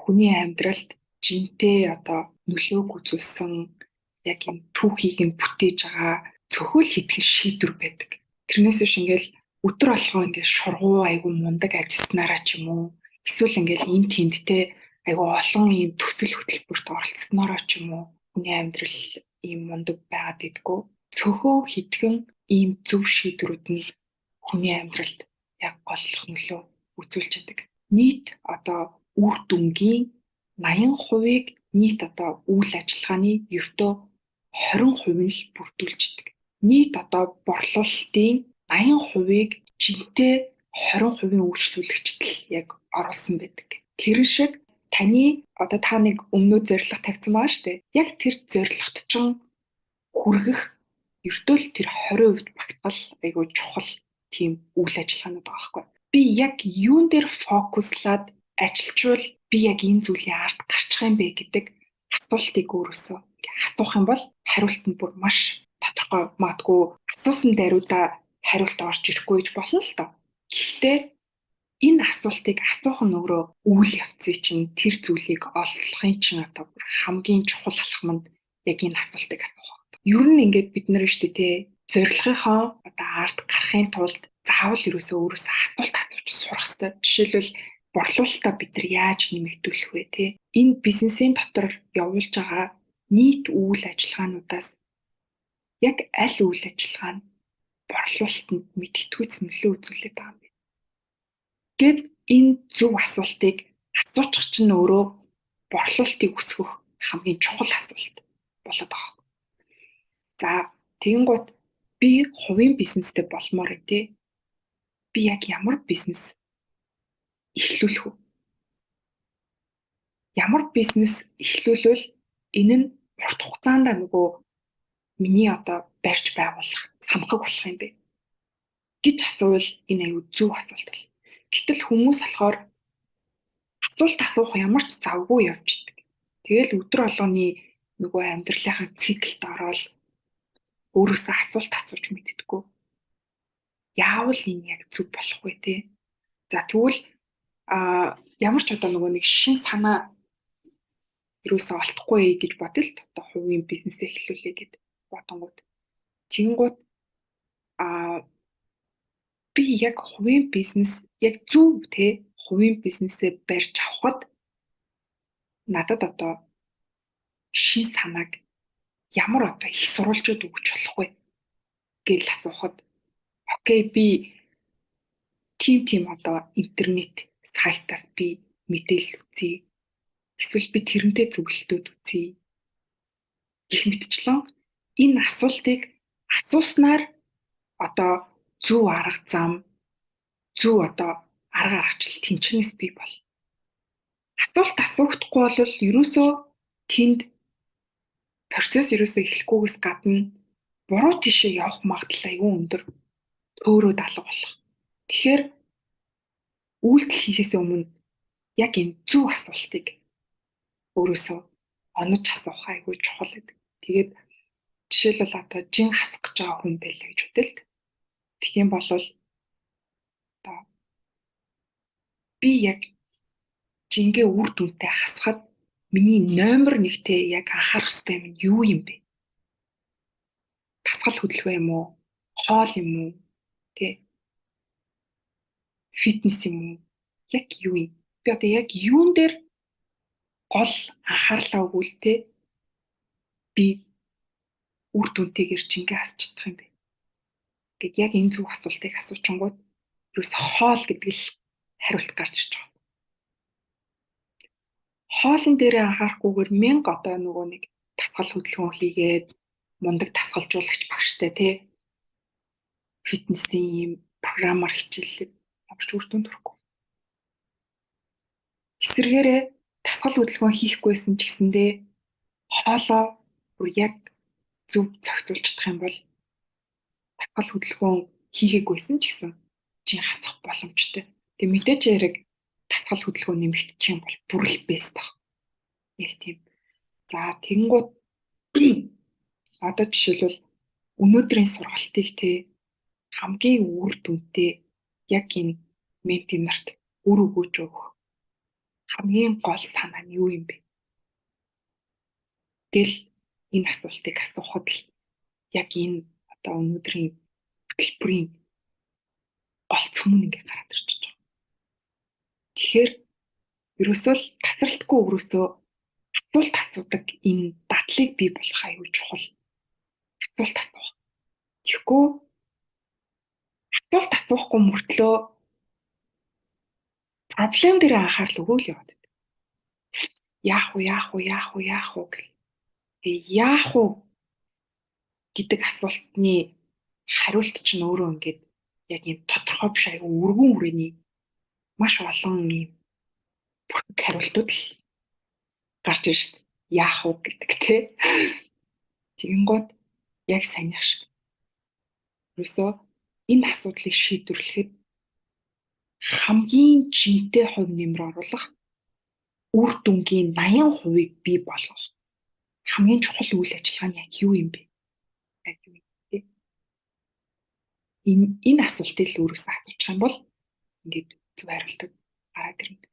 хүний амьдралд жинтэй одоо нөлөөг үзүүлсэн яг энэ түүхийг нь бүтээж байгаа цөхөл хитгэл шийдвэр байдаг. Тэрнээс биш ингээл өдөр болгоо ингээл шургуу айгу мундаг ажилласнараа ч юм уу эсвэл ингээл энэ тэндтэй айгу олон ийм төсөл хөтөлбөрт оролцсноороо ч юм уу хүний амьдрал ийм мундаг байгаад идэггүй. Цөхөө хитгэн ийм зөв шийдвэрүүд нь хүний амьдралд яг голлох нөлөө үзүүлж байдаг. Нийт одоо үр дүнгийн 80%-ийг нийт одоо үйл ажиллагааны ердөө 20% нь л бүрдүүлждэг. Нийт одоо борлуулалтын 80%-ийг жинтэй 20% үйлчлүүлэгчд л яг оруулсан байдаг. Тэр шиг таны одоо та нэг өмнөө зорилго тавьсан байгаа шүү дээ. Яг тэр зорилгот чинь хүргэх ердөө л тэр 20% багтгал айгүй чухал тийм үйл ажиллагаанууд байгаа байхгүй. Би яг юун дээр фокуслаад ажилчвал би яг энэ зүйлийн ард гарчих юм бэ гэдэг асуултыг өөрөөсөө асуух юм бол хариулт нь бүр маш тодорхой магадгүй асуусан даруйдаа хариулт орж ирэхгүй гэж болно л доо. Гэхдээ энэ асуултыг асуух нь өөрөө үйл явцыг чинь тэр зүйлийг олохын чинь одоо хамгийн чухал алхамд яг энэ асуултыг асуух. Ер нь ингээд бид нар шүү дээ зорилгынхоо одоо ард гарахын тулд заавал ерөөсөө өөрөөсөө асуулт асууж сурах хэрэгтэй. Жишээлбэл борлуулалтаа бид нар яаж нэмэгдүүлэх вэ те? Энэ бизнесийн дотор явуулж байгаа нийт үйл ажиллагаануудаас яг аль үйл ажиллагаа нь борлуулалтанд мэдгэдэггүйц нөлөө үзүүлээд байгаа юм бэ? Гэт энэ зөв асуултыг асуучих чинь өөрөө борлуулалтыг өсгөх хамгийн чухал асуулт болоод байгаа. За тэгэнгუთ би хувийн бизнестэй болмоор тий. Би яг ямар бизнес эхлүүлэх вэ? Ямар бизнес эхлүүлвэл энэ нь урт хугацаанд нөгөө миний одоо барьж байгуулах самхаг болох юм бэ гэж асуувал энэ аюу зөв асуулт бол. Гэтэл хүмүүс болохоор асуулт асуух ямар ч завгүй явж идэг. Тэгэл өдөр болгоны нөгөө амьдралынхаа циклд ороод өөрөөсөө асуулт асууж мэддэггүй. Яавал энэ яг зөв болох вэ те? За тэгвэл ямар ч одоо нөгөө нэг шин санаа ерөөсөө олдохгүй гэж бодъё л одоо хувийн бизнесээ эхлүүлээ гэд бодонгууд. Тэгэнгუთ би яг хувийн бизнес яг зөв те хувийн бизнесээ барьж авахд надад одоо шин санааг ямар одоо их сурвалжууд өгч болох вэ гэж асуухад окей би тим одоо интернет сайтаас би мэдээлэл үзье. Эсвэл би тэрнтэй зөвлөлтүүд үзье. Гэх мэтчлэн энэ асуултыг асууснаар одоо зөв арга зам зөв одоо арга аргачлал тэнчнээс бий бол. Асуулт асуухдаггүй бол ерөөсөө тэнд процесс ерөөсөө эхлэхгүйгээс гадна буруу тишээ явах магадлал аюу өндөр өөрөө алга болох. Тэгэхээр үйлдэл хийхээс өмнө яг энэ зөв асуултыг өөрөөсөө онож асуух аюу чухал гэдэг. Тэгээд жишээлбэл одоо жин хасах гэж байгаа хүн байлаа гэж бодъё. Тэгэх юм бол одоо би яг жингээ үр дүнтэй хасахад миний номер 1-тэй яг анхаарах ёстой юм нь юу юм бэ? Тасгал хөдөлгөөн юм уу? Хоол юм уу? Тэ? Фитнес юм уу? Яг юу юм? Би одоо яг юун дээр гол анхаарлаа өгүүлтэй би үр дүнтэйгээр жингээ хасч чадах юм бэ? Гэт яг энэ зөв асуултыг асуучингууд ерөөс хоол гэдэг л хариулт гарч ирж байгаа. Хоолн дээрээ анхаарахгүйгээр 1000 одоо нөгөө нэг тасгал хөдөлгөөн хийгээд мундаг тасгалжуулагч багштай тий фитнесийн ийм програмаар хичээллээ авч үр дүнд хүрэхгүй. Эсвэргээрээ тасгал хөдөлгөөн хийхгүйсэн ч гэсэндээ хоолоо бүр яг зөв зохицуулж чадах юм бол тасгал хөдөлгөөн хийгээгүйсэн ч гэсэн чи хасах боломжтой. Тэг мэдээч яриг тасгал хөдөлгөөн нэмэгдчих юм бол бүр л бэст баг. Яг тийм. За тэгэнгუთ одоо жишээлбэл өнөөдрийн сургалтыг те хамгийн үр дүнтэй яг энэ ментор нарт үр өгөөж өгөх хамгийн гол санаа нь юу юм бэ? Тэгэл энэ асуултыг асуухад л яг энэ одоо өнөөдрийн хөтөлбөрийн гол цөм нь ингээд гараад ирчихэж байгаа. Тэгэхээр ерөөсөө л тасралтгүй өрөөсөө асуулт асуудаг энэ дадлыг бий болох аюул чухал. Асуулт асуух. Тэгэхгүй асуулт асуухгүй мөртлөө проблем дээр анхаарал өгөөл яваад байдаг. Яах вэ гэх. Яах вэ гэдэг асуултны хариулт чинь өөрөө ингээд яг юм тодорхой биш аюу өргөн хүрээний маш олон юм бүрэг хариултууд л гарч ирж шээ. Яах вэ гэдэг те. Тэгэнгუთ яг саяных шиг. Ерөөсөө энэ асуудлыг шийдвэрлэхэд хамгийн жинтэй хувь нэмэр оруулах үр дүнгийн 80%-ийг бий болгох хамгийн чухал үйл ажиллагаа нь яг юу юм бэ? Яг юу юм бэ? Энэ асуултыг л өөрөөсөө асуучих юм бол ингээд зөв хариултыг гараад ирнэ.